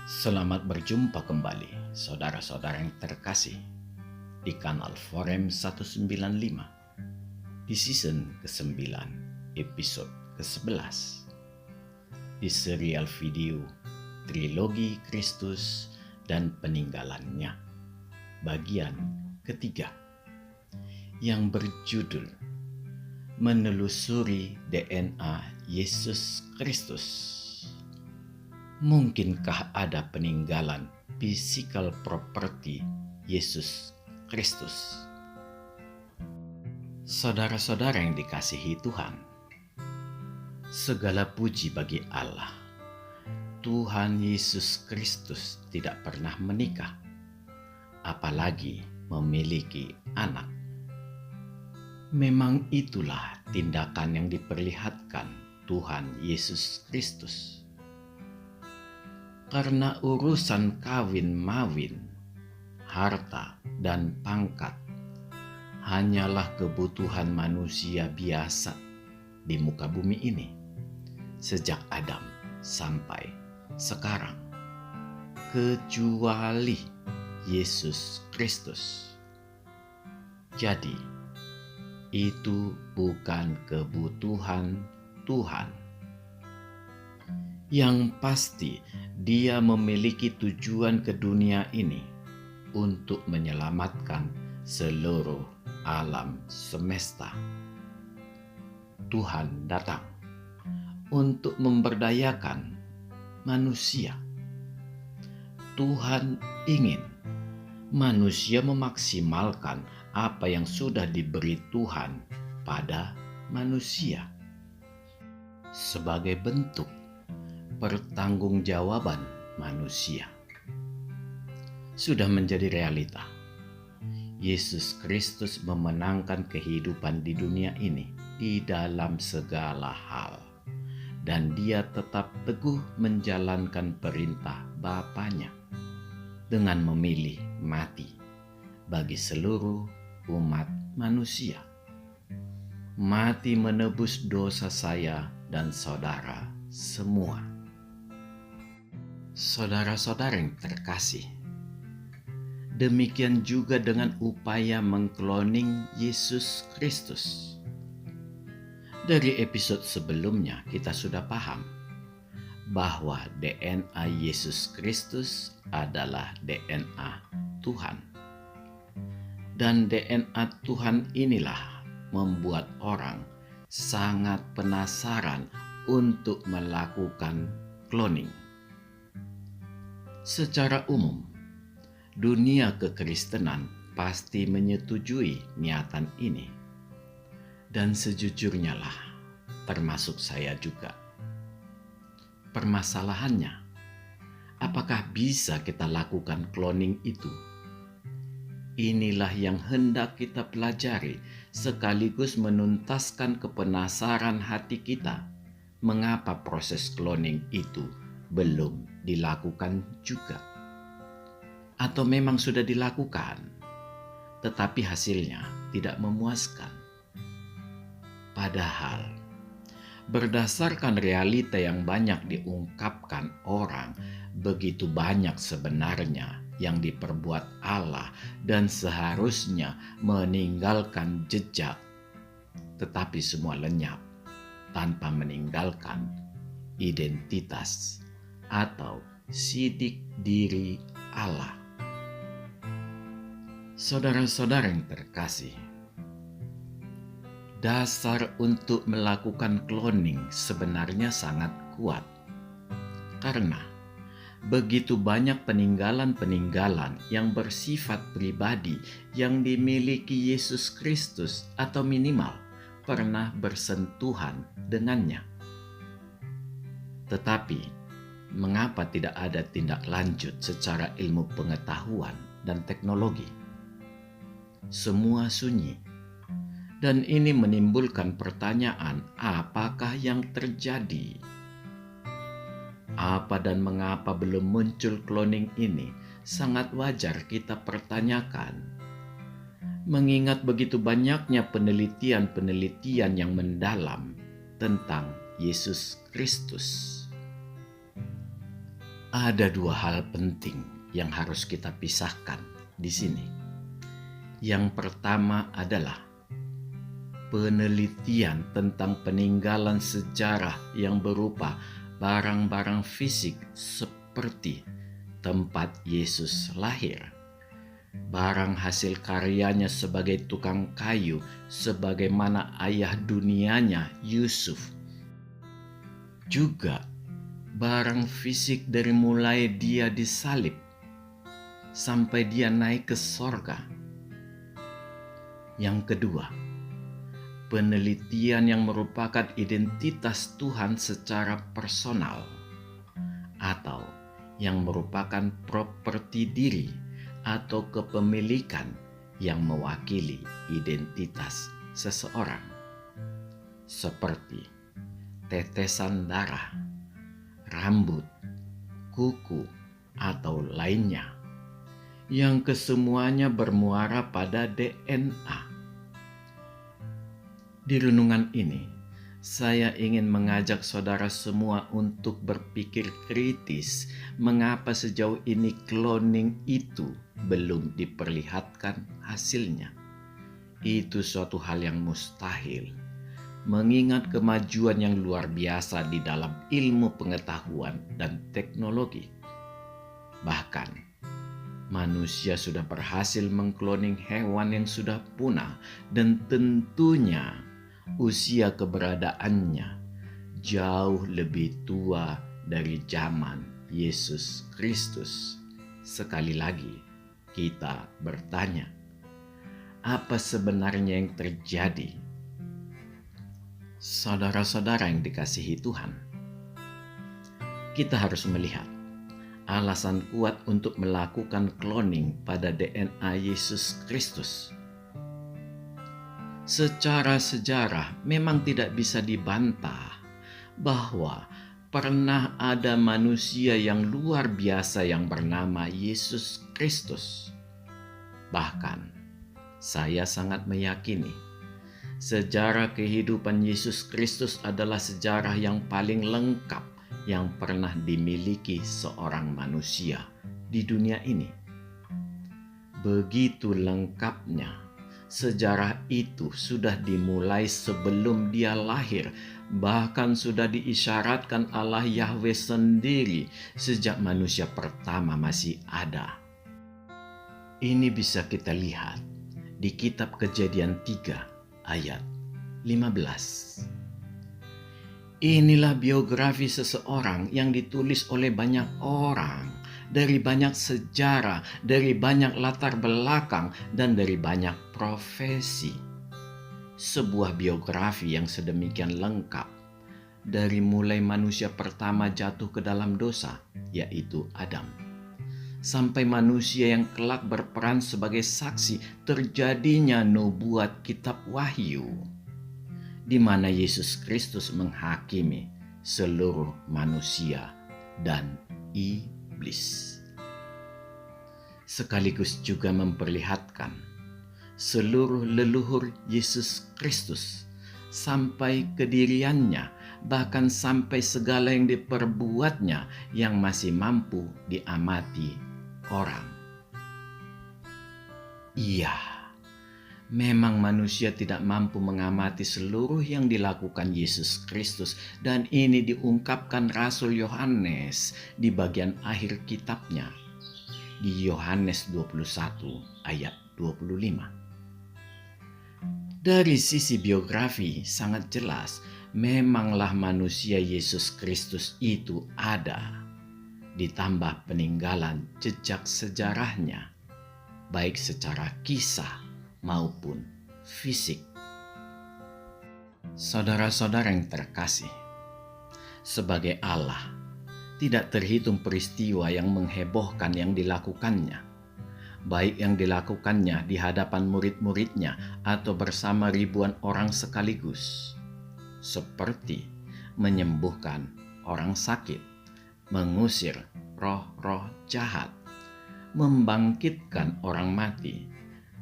Selamat berjumpa kembali, saudara-saudara yang terkasih, di kanal Forum 195, di season ke-9, episode ke-11, di serial video Trilogi Kristus dan Peninggalannya, bagian ketiga, yang berjudul Menelusuri DNA Yesus Kristus. Mungkinkah ada peninggalan physical property Yesus Kristus? Saudara-saudara yang dikasihi Tuhan, segala puji bagi Allah. Tuhan Yesus Kristus tidak pernah menikah, apalagi memiliki anak. Memang itulah tindakan yang diperlihatkan Tuhan Yesus Kristus. Karena urusan kawin-mawin, harta, dan pangkat hanyalah kebutuhan manusia biasa di muka bumi ini sejak Adam sampai sekarang, kecuali Yesus Kristus. Jadi, itu bukan kebutuhan Tuhan. Yang pasti, Dia memiliki tujuan ke dunia ini untuk menyelamatkan seluruh alam semesta. Tuhan datang untuk memberdayakan manusia. Tuhan ingin manusia memaksimalkan apa yang sudah diberi Tuhan pada manusia sebagai bentuk pertanggungjawaban manusia. Sudah menjadi realita. Yesus Kristus memenangkan kehidupan di dunia ini di dalam segala hal, dan Dia tetap teguh menjalankan perintah Bapanya dengan memilih mati bagi seluruh umat manusia. Mati menebus dosa saya dan saudara semua. Saudara-saudara yang terkasih, demikian juga dengan upaya mengkloning Yesus Kristus. Dari episode sebelumnya kita sudah paham bahwa DNA Yesus Kristus adalah DNA Tuhan. Dan DNA Tuhan inilah membuat orang sangat penasaran untuk melakukan cloning. Secara umum, dunia kekristenan pasti menyetujui niatan ini. Dan sejujurnya lah, termasuk saya juga. Permasalahannya, apakah bisa kita lakukan cloning itu? Inilah yang hendak kita pelajari, sekaligus menuntaskan kepenasaran hati kita. Mengapa proses cloning itu belum dilakukan juga? Atau memang sudah dilakukan, tetapi hasilnya tidak memuaskan? Padahal, berdasarkan realita yang banyak diungkapkan orang, begitu banyak sebenarnya yang diperbuat Allah dan seharusnya meninggalkan jejak, tetapi semua lenyap tanpa meninggalkan identitas atau sidik diri Allah. Saudara-saudara yang terkasih, dasar untuk melakukan cloning sebenarnya sangat kuat, karena begitu banyak peninggalan-peninggalan yang bersifat pribadi yang dimiliki Yesus Kristus atau minimal pernah bersentuhan dengannya. Tetapi, mengapa tidak ada tindak lanjut secara ilmu pengetahuan dan teknologi? Semua sunyi. Dan ini menimbulkan pertanyaan, apakah yang terjadi? Apa dan mengapa belum muncul cloning ini? Sangat wajar kita pertanyakan. Mengingat begitu banyaknya penelitian-penelitian yang mendalam tentang Yesus Kristus. Ada dua hal penting yang harus kita pisahkan di sini. Yang pertama adalah penelitian tentang peninggalan sejarah yang berupa barang-barang fisik seperti tempat Yesus lahir, barang hasil karyanya sebagai tukang kayu, sebagaimana ayah dunianya Yusuf. Juga barang fisik dari mulai dia disalib sampai dia naik ke sorga. Yang kedua, penelitian yang merupakan identitas Tuhan secara personal atau yang merupakan properti diri atau kepemilikan yang mewakili identitas seseorang, seperti tetesan darah, rambut, kuku, atau lainnya, yang kesemuanya bermuara pada DNA. Di renungan ini, saya ingin mengajak saudara semua untuk berpikir kritis mengapa sejauh ini cloning itu belum diperlihatkan hasilnya. Itu suatu hal yang mustahil, mengingat kemajuan yang luar biasa di dalam ilmu pengetahuan dan teknologi. Bahkan, manusia sudah berhasil mengkloning hewan yang sudah punah dan tentunya usia keberadaannya jauh lebih tua dari zaman Yesus Kristus. Sekali lagi, kita bertanya, apa sebenarnya yang terjadi? Saudara-saudara yang dikasihi Tuhan, kita harus melihat alasan kuat untuk melakukan cloning pada DNA Yesus Kristus. Secara sejarah memang tidak bisa dibantah bahwa pernah ada manusia yang luar biasa yang bernama Yesus Kristus. Bahkan, saya sangat meyakini sejarah kehidupan Yesus Kristus adalah sejarah yang paling lengkap yang pernah dimiliki seorang manusia di dunia ini. Begitu lengkapnya, sejarah itu sudah dimulai sebelum dia lahir, bahkan sudah diisyaratkan Allah Yahweh sendiri sejak manusia pertama masih ada. Ini bisa kita lihat di kitab Kejadian 3 ayat 15. Inilah biografi seseorang yang ditulis oleh banyak orang, dari banyak sejarah, dari banyak latar belakang, dan dari banyak profesi. Sebuah biografi yang sedemikian lengkap, dari mulai manusia pertama jatuh ke dalam dosa, yaitu Adam, sampai manusia yang kelak berperan sebagai saksi terjadinya nubuat kitab Wahyu, di mana Yesus Kristus menghakimi seluruh manusia dan iblis. Sekaligus juga memperlihatkan seluruh leluhur Yesus Kristus sampai kediriannya, bahkan sampai segala yang diperbuatnya yang masih mampu diamati orang. Iya, memang manusia tidak mampu mengamati seluruh yang dilakukan Yesus Kristus, dan ini diungkapkan Rasul Yohanes di bagian akhir kitabnya di Yohanes 21 ayat 25. Dari sisi biografi sangat jelas, memanglah manusia Yesus Kristus itu ada, ditambah peninggalan jejak sejarahnya, baik secara kisah maupun fisik. Saudara-saudara yang terkasih, sebagai Allah, tidak terhitung peristiwa yang menghebohkan yang dilakukannya, baik yang dilakukannya di hadapan murid-muridnya atau bersama ribuan orang sekaligus, seperti menyembuhkan orang sakit, mengusir roh-roh jahat, membangkitkan orang mati,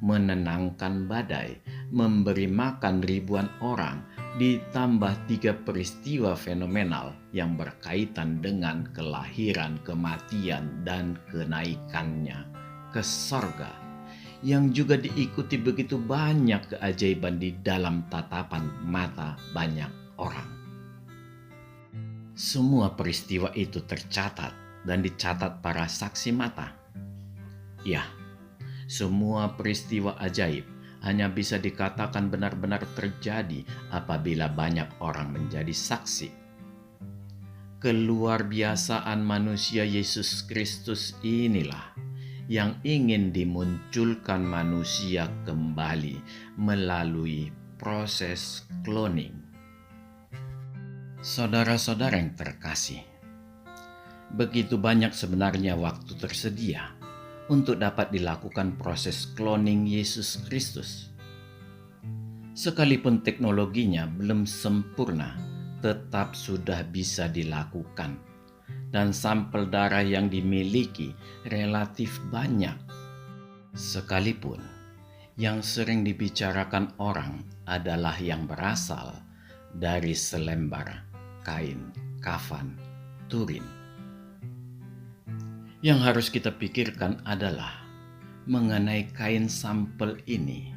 menenangkan badai, memberi makan ribuan orang, ditambah 3 peristiwa fenomenal yang berkaitan dengan kelahiran, kematian, dan kenaikannya ke sorga, yang juga diikuti begitu banyak keajaiban di dalam tatapan mata banyak orang. Semua peristiwa itu tercatat dan dicatat para saksi mata. Ya, semua peristiwa ajaib hanya bisa dikatakan benar-benar terjadi apabila banyak orang menjadi saksi. Keluar biasaan manusia Yesus Kristus inilah yang ingin dimunculkan manusia kembali melalui proses cloning. Saudara-saudara yang terkasih, begitu banyak sebenarnya waktu tersedia untuk dapat dilakukan proses cloning Yesus Kristus. Sekalipun teknologinya belum sempurna, tetap sudah bisa dilakukan. Dan sampel darah yang dimiliki relatif banyak. Sekalipun yang sering dibicarakan orang adalah yang berasal dari selembar kain kafan Turin. Yang harus kita pikirkan adalah mengenai kain sampel ini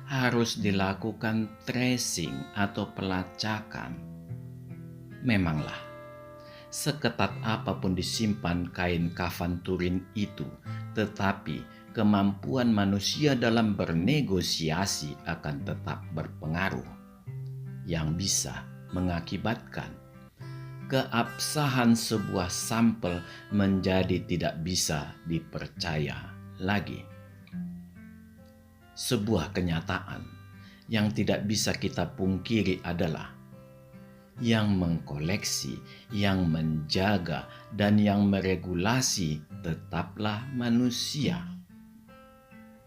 harus dilakukan tracing atau pelacakan. Memanglah, seketat apapun disimpan kain kafan Turin itu, tetapi kemampuan manusia dalam bernegosiasi akan tetap berpengaruh, yang bisa mengakibatkan keabsahan sebuah sampel menjadi tidak bisa dipercaya lagi. Sebuah kenyataan yang tidak bisa kita pungkiri adalah yang mengkoleksi, yang menjaga, dan yang meregulasi tetaplah manusia.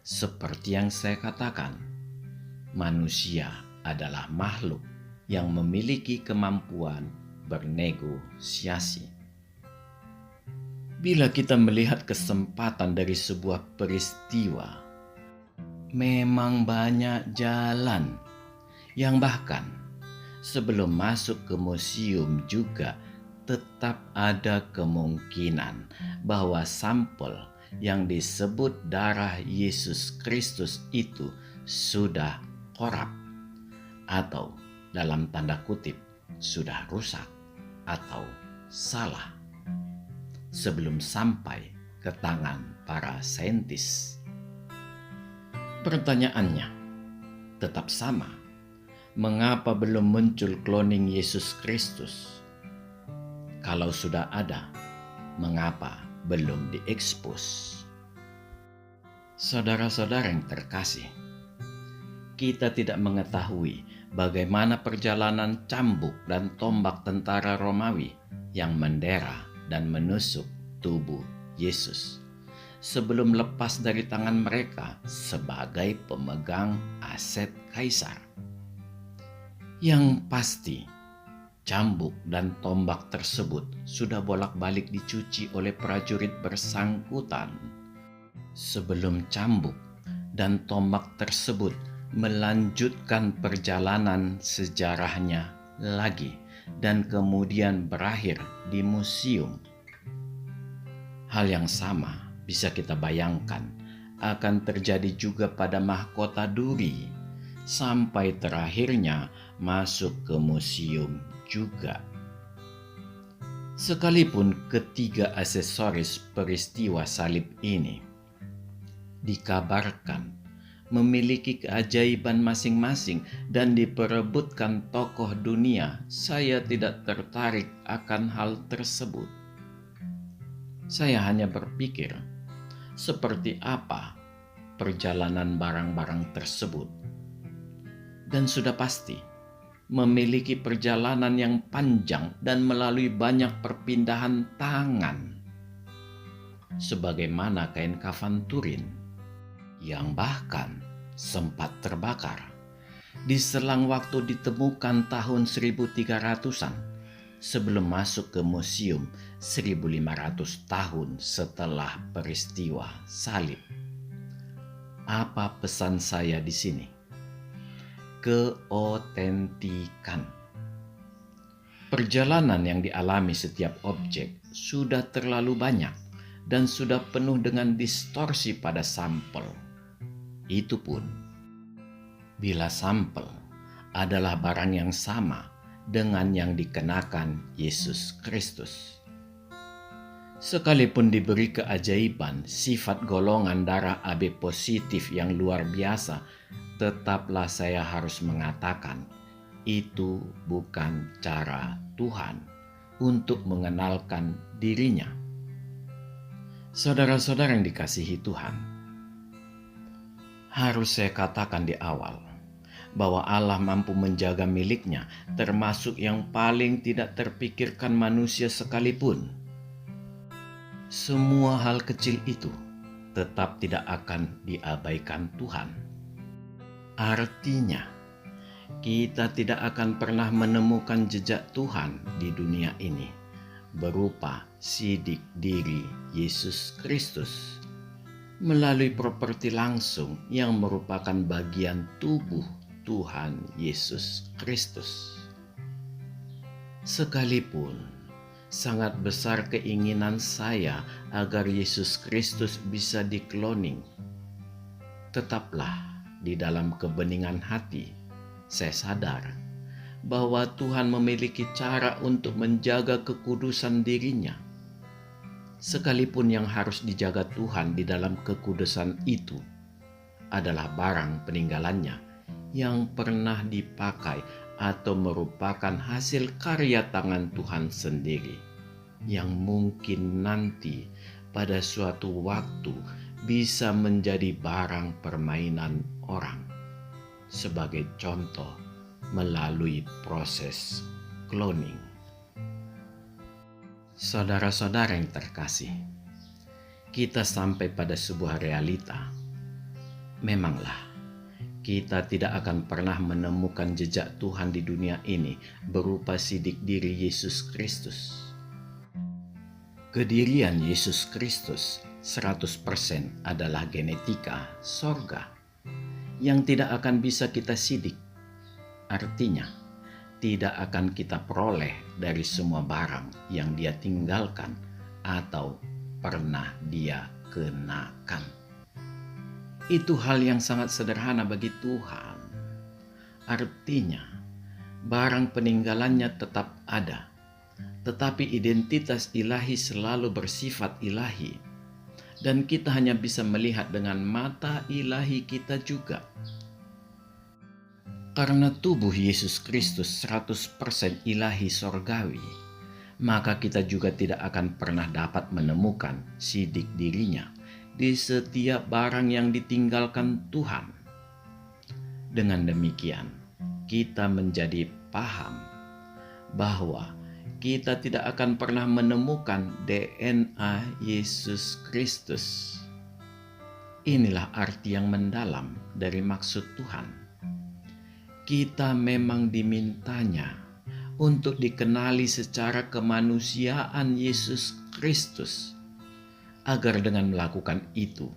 Seperti yang saya katakan, manusia adalah makhluk yang memiliki kemampuan bernegosiasi. Bila kita melihat kesempatan dari sebuah peristiwa, memang banyak jalan yang bahkan sebelum masuk ke museum juga tetap ada kemungkinan bahwa sampel yang disebut darah Yesus Kristus itu sudah korup atau dalam tanda kutip sudah rusak atau salah sebelum sampai ke tangan para saintis. Pertanyaannya tetap sama. Mengapa belum muncul cloning Yesus Kristus? Kalau sudah ada, mengapa belum diekspos? Saudara-saudara yang terkasih, kita tidak mengetahui bagaimana perjalanan cambuk dan tombak tentara Romawi yang mendera dan menusuk tubuh Yesus sebelum lepas dari tangan mereka sebagai pemegang aset kaisar. Yang pasti, cambuk dan tombak tersebut sudah bolak-balik dicuci oleh prajurit bersangkutan sebelum cambuk dan tombak tersebut melanjutkan perjalanan sejarahnya lagi dan kemudian berakhir di museum. Hal yang sama bisa kita bayangkan akan terjadi juga pada mahkota duri sampai terakhirnya masuk ke museum juga. Sekalipun ketiga aksesoris peristiwa salib ini dikabarkan memiliki keajaiban masing-masing dan diperebutkan tokoh dunia, saya tidak tertarik akan hal tersebut. Saya hanya berpikir, seperti apa perjalanan barang-barang tersebut. Dan sudah pasti, memiliki perjalanan yang panjang dan melalui banyak perpindahan tangan. Sebagaimana kain kafan Turin, yang bahkan sempat terbakar di selang waktu ditemukan tahun 1300-an sebelum masuk ke museum 1500 tahun setelah peristiwa salib. Apa pesan saya di sini? keotentikan. Perjalanan yang dialami setiap objek sudah terlalu banyak dan sudah penuh dengan distorsi pada sampel. Itu pun bila sampel adalah barang yang sama dengan yang dikenakan Yesus Kristus. Sekalipun diberi keajaiban sifat golongan darah AB positif yang luar biasa, tetaplah saya harus mengatakan, itu bukan cara Tuhan untuk mengenalkan dirinya. Saudara-saudara yang dikasihi Tuhan, harus saya katakan di awal bahwa Allah mampu menjaga miliknya, termasuk yang paling tidak terpikirkan manusia sekalipun. Semua hal kecil itu tetap tidak akan diabaikan Tuhan. Artinya, kita tidak akan pernah menemukan jejak Tuhan di dunia ini berupa sidik diri Yesus Kristus melalui properti langsung yang merupakan bagian tubuh Tuhan Yesus Kristus. Sekalipun sangat besar keinginan saya agar Yesus Kristus bisa dikloning, tetaplah di dalam kebeningan hati saya sadar bahwa Tuhan memiliki cara untuk menjaga kekudusan dirinya. Sekalipun yang harus dijaga Tuhan di dalam kekudusan itu adalah barang peninggalannya yang pernah dipakai atau merupakan hasil karya tangan Tuhan sendiri, yang mungkin nanti pada suatu waktu bisa menjadi barang permainan orang. Sebagai contoh, melalui proses cloning. Saudara-saudara yang terkasih, kita sampai pada sebuah realita. Memanglah, kita tidak akan pernah menemukan jejak Tuhan di dunia ini berupa sidik diri Yesus Kristus. Kedirian Yesus Kristus 100% adalah genetika sorga yang tidak akan bisa kita sidik. Artinya, tidak akan kita peroleh dari semua barang yang dia tinggalkan atau pernah dia kenakan. Itu hal yang sangat sederhana bagi Tuhan. Artinya, barang peninggalannya tetap ada, tetapi identitas ilahi selalu bersifat ilahi. Dan kita hanya bisa melihat dengan mata ilahi kita juga. Karena tubuh Yesus Kristus 100% ilahi sorgawi, maka kita juga tidak akan pernah dapat menemukan sidik dirinya di setiap barang yang ditinggalkan Tuhan. Dengan demikian, kita menjadi paham bahwa kita tidak akan pernah menemukan DNA Yesus Kristus. Inilah arti yang mendalam dari maksud Tuhan. Kita memang dimintanya untuk dikenali secara kemanusiaan Yesus Kristus, agar dengan melakukan itu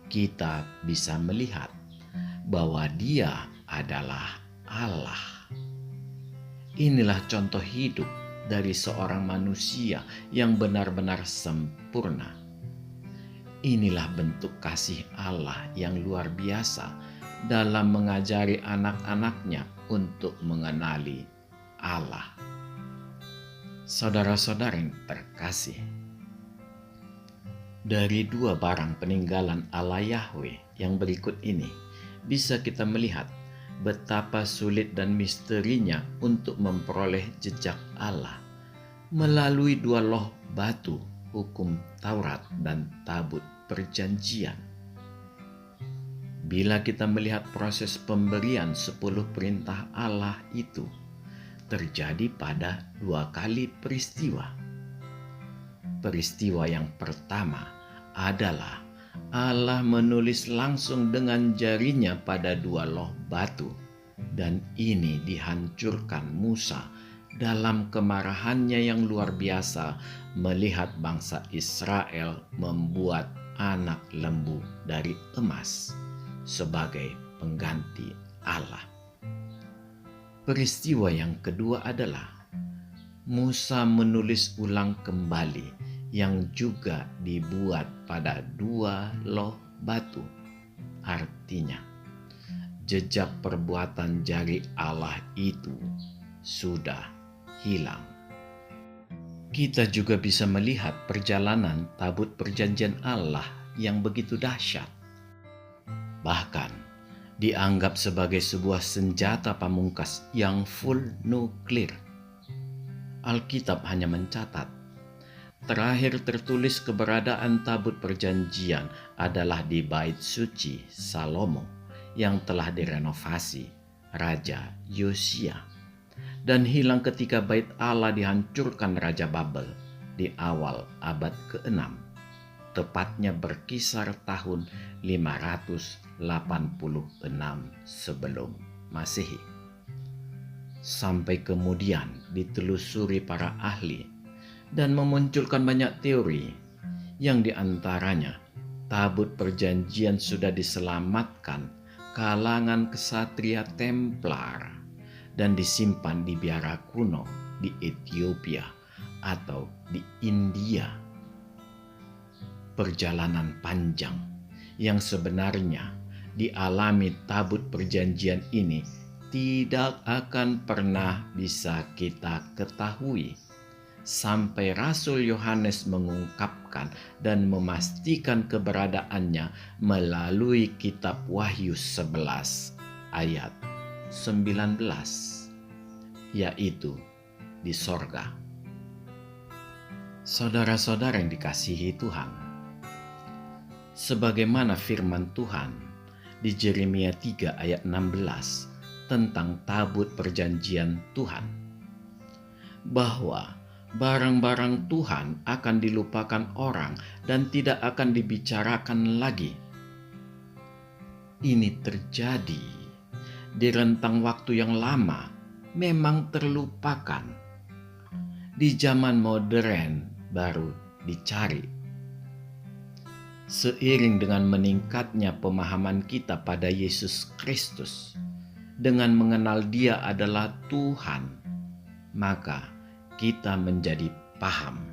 kita bisa melihat bahwa Dia adalah Allah. Inilah contoh hidup dari seorang manusia yang benar-benar sempurna. Inilah bentuk kasih Allah yang luar biasa dalam mengajari anak-anaknya untuk mengenali Allah. Saudara-saudara yang terkasih, dari dua barang peninggalan Allah Yahweh yang berikut ini bisa kita melihat betapa sulit dan misterinya untuk memperoleh jejak Allah melalui dua loh batu, hukum Taurat dan tabut perjanjian. Bila kita melihat proses pemberian 10 perintah Allah itu terjadi pada dua kali peristiwa. Peristiwa yang pertama adalah Allah menulis langsung dengan jarinya pada dua loh batu, dan ini dihancurkan Musa dalam kemarahannya yang luar biasa melihat bangsa Israel membuat anak lembu dari emas sebagai pengganti Allah. Peristiwa yang kedua adalah Musa menulis ulang kembali yang juga dibuat pada 2 loh batu. Artinya, jejak perbuatan jari Allah itu sudah hilang. Kita juga bisa melihat perjalanan tabut perjanjian Allah yang begitu dahsyat. Bahkan dianggap sebagai sebuah senjata pamungkas yang full nuklir. Alkitab hanya mencatat, terakhir tertulis keberadaan tabut perjanjian adalah di Bait Suci Salomo yang telah direnovasi Raja Yosia dan hilang ketika Bait Allah dihancurkan Raja Babel di awal abad ke-6, tepatnya berkisar tahun 586 sebelum Masehi. Sampai kemudian ditelusuri para ahli dan memunculkan banyak teori yang diantaranya tabut perjanjian sudah diselamatkan kalangan kesatria Templar dan disimpan di biara kuno di Ethiopia atau di India. Perjalanan panjang yang sebenarnya dialami tabut perjanjian ini tidak akan pernah bisa kita ketahui sampai Rasul Yohanes mengungkapkan dan memastikan keberadaannya melalui kitab Wahyu 11 ayat 19, yaitu di sorga. Saudara-saudara yang dikasihi Tuhan, sebagaimana firman Tuhan di Yeremia 3 ayat 16 tentang tabut perjanjian Tuhan, bahwa barang-barang Tuhan akan dilupakan orang dan tidak akan dibicarakan lagi. Ini terjadi di rentang waktu yang lama, memang terlupakan. Di zaman modern baru dicari. Seiring dengan meningkatnya pemahaman kita pada Yesus Kristus, dengan mengenal Dia adalah Tuhan, maka kita menjadi paham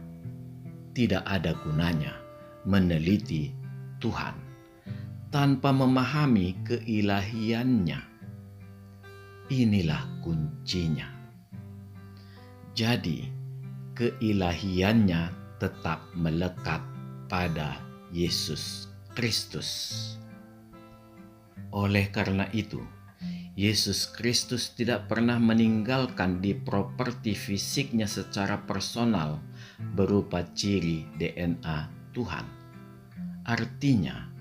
tidak ada gunanya meneliti Tuhan tanpa memahami keilahiannya. Inilah kuncinya. Jadi, keilahiannya tetap melekat pada Yesus Kristus. Oleh karena itu, Yesus Kristus tidak pernah meninggalkan di properti fisiknya secara personal berupa ciri DNA Tuhan. Artinya,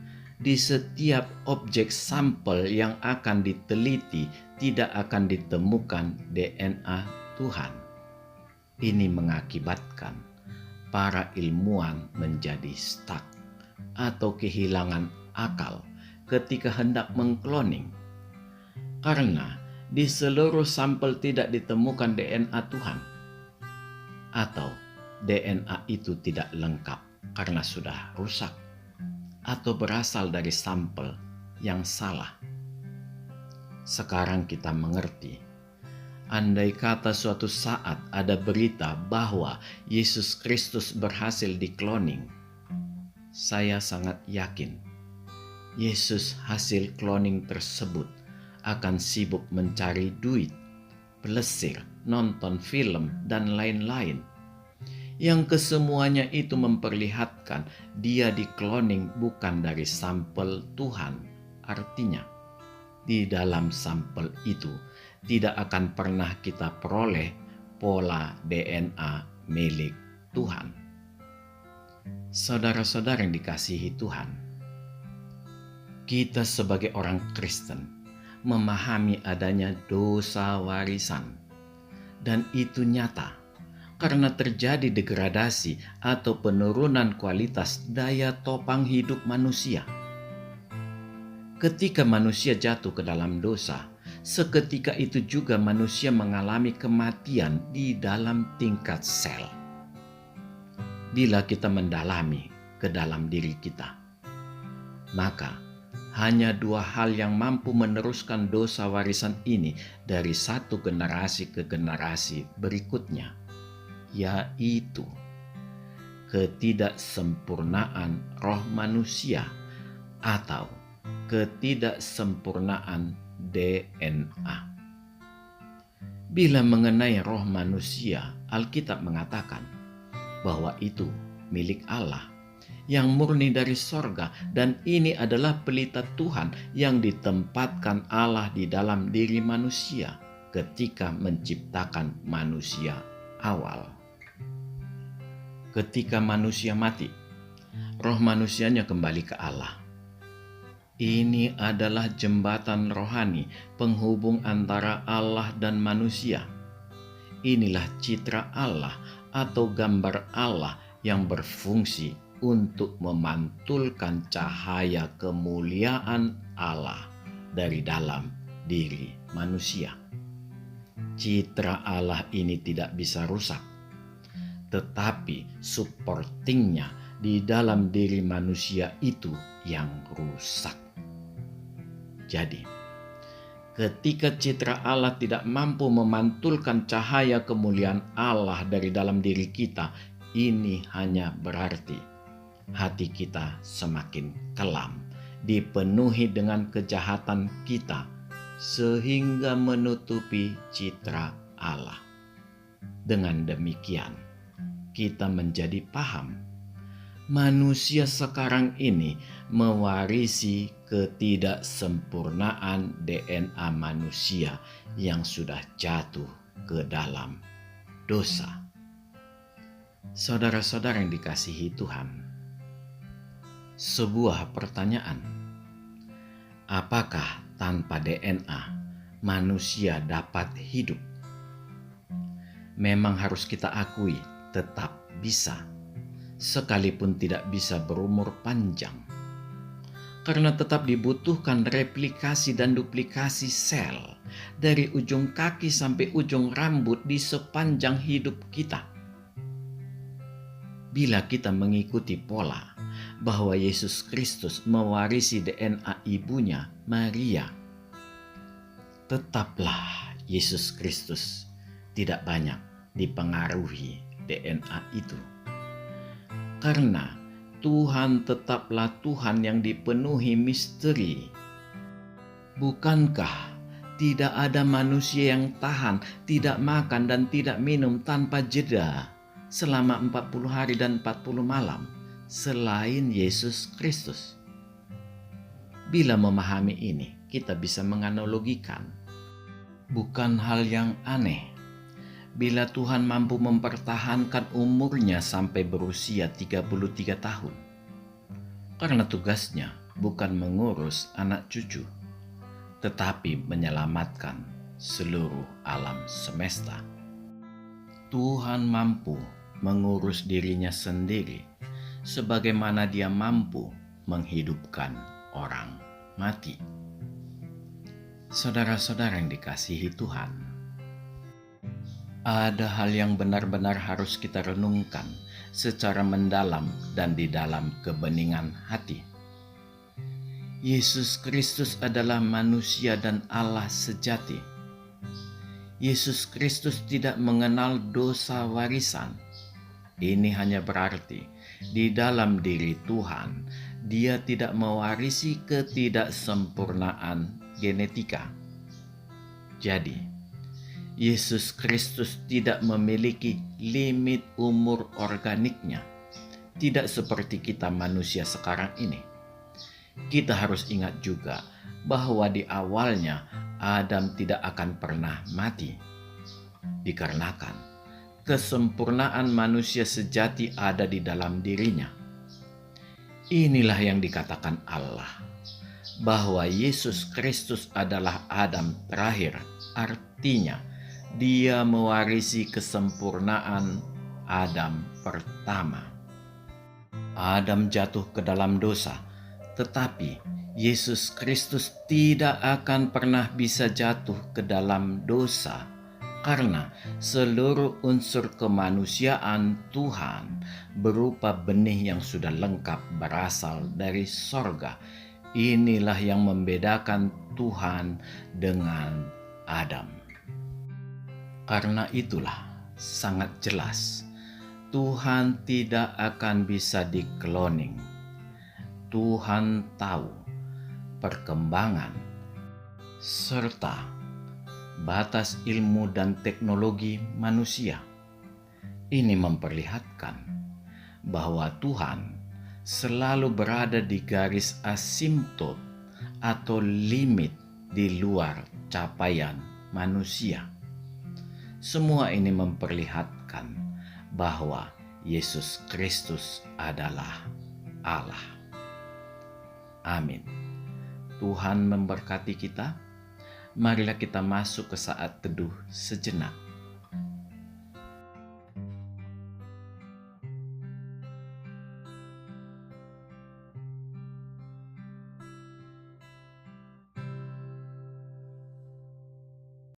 di setiap objek sampel yang akan diteliti tidak akan ditemukan DNA Tuhan. Ini mengakibatkan para ilmuwan menjadi stuck atau kehilangan akal ketika hendak mengkloning. Karena di seluruh sampel tidak ditemukan DNA Tuhan. Atau DNA itu tidak lengkap karena sudah rusak. Atau berasal dari sampel yang salah. Sekarang kita mengerti. Andai kata suatu saat ada berita bahwa Yesus Kristus berhasil dikloning, saya sangat yakin Yesus hasil kloning tersebut akan sibuk mencari duit, pelesir, nonton film, dan lain-lain. Yang kesemuanya itu memperlihatkan dia dikloning bukan dari sampel Tuhan. Artinya, di dalam sampel itu tidak akan pernah kita peroleh pola DNA milik Tuhan. Saudara-saudara yang dikasihi Tuhan, kita sebagai orang Kristen memahami adanya dosa warisan, dan itu nyata karena terjadi degradasi atau penurunan kualitas daya topang hidup manusia. Ketika manusia jatuh ke dalam dosa, seketika itu juga manusia mengalami kematian di dalam tingkat sel. Bila kita mendalami ke dalam diri kita, maka Hanya dua hal yang mampu meneruskan dosa warisan ini dari satu generasi ke generasi berikutnya, yaitu ketidaksempurnaan roh manusia atau ketidaksempurnaan DNA. Bila mengenai roh manusia, Alkitab mengatakan bahwa itu milik Allah yang murni dari sorga, dan ini adalah pelita Tuhan yang ditempatkan Allah di dalam diri manusia ketika menciptakan manusia awal. Ketika manusia mati, roh manusianya kembali ke Allah. Ini adalah jembatan rohani penghubung antara Allah dan manusia. Inilah citra Allah atau gambar Allah yang berfungsi untuk memantulkan cahaya kemuliaan Allah dari dalam diri manusia. Citra Allah ini tidak bisa rusak, tetapi supportingnya di dalam diri manusia itu yang rusak. Jadi, ketika citra Allah tidak mampu memantulkan cahaya kemuliaan Allah dari dalam diri kita, ini hanya berarti hati kita semakin kelam, dipenuhi dengan kejahatan kita, sehingga menutupi citra Allah. Dengan demikian, kita menjadi paham, manusia sekarang ini mewarisi ketidaksempurnaan DNA manusia yang sudah jatuh ke dalam dosa. Saudara-saudara yang dikasihi Tuhan, sebuah pertanyaan, apakah tanpa DNA manusia dapat hidup? Memang harus kita akui tetap bisa, sekalipun tidak bisa berumur panjang, karena tetap dibutuhkan replikasi dan duplikasi sel dari ujung kaki sampai ujung rambut di sepanjang hidup kita. Bila kita mengikuti pola bahwa Yesus Kristus mewarisi DNA ibunya, Maria, tetaplah Yesus Kristus tidak banyak dipengaruhi DNA itu. Karena Tuhan tetaplah Tuhan yang dipenuhi misteri. Bukankah tidak ada manusia yang tahan, tidak makan dan tidak minum tanpa jeda selama 40 hari dan 40 malam selain Yesus Kristus? Bila memahami ini, kita bisa menganalogikan. Bukan hal yang aneh bila Tuhan mampu mempertahankan umurnya sampai berusia 33 tahun. Karena tugasnya bukan mengurus anak cucu, tetapi menyelamatkan seluruh alam semesta. Tuhan mampu mengurus dirinya sendiri, sebagaimana Dia mampu menghidupkan orang mati. Saudara-saudara yang dikasihi Tuhan, ada hal yang benar-benar harus kita renungkan secara mendalam dan di dalam kebeningan hati. Yesus Kristus adalah manusia dan Allah sejati. Yesus Kristus tidak mengenal dosa warisan. Ini hanya berarti di dalam diri Tuhan, Dia tidak mewarisi ketidaksempurnaan genetika. Jadi, Yesus Kristus tidak memiliki limit umur organiknya, tidak seperti kita manusia sekarang ini. Kita harus ingat juga bahwa di awalnya Adam tidak akan pernah mati, dikarenakan kesempurnaan manusia sejati ada di dalam dirinya. Inilah yang dikatakan Allah, bahwa Yesus Kristus adalah Adam terakhir, artinya Dia mewarisi kesempurnaan Adam pertama. Adam jatuh ke dalam dosa, tetapi Yesus Kristus tidak akan pernah bisa jatuh ke dalam dosa, karena seluruh unsur kemanusiaan Tuhan berupa benih yang sudah lengkap berasal dari sorga. Inilah yang membedakan Tuhan dengan Adam. Karena itulah sangat jelas Tuhan tidak akan bisa dikloning. Tuhan tahu perkembangan serta batas ilmu dan teknologi manusia. Ini memperlihatkan bahwa Tuhan selalu berada di garis asimptot atau limit di luar capaian manusia. Semua ini memperlihatkan bahwa Yesus Kristus adalah Allah. Amin. Tuhan memberkati kita. Marilah kita masuk ke saat teduh sejenak.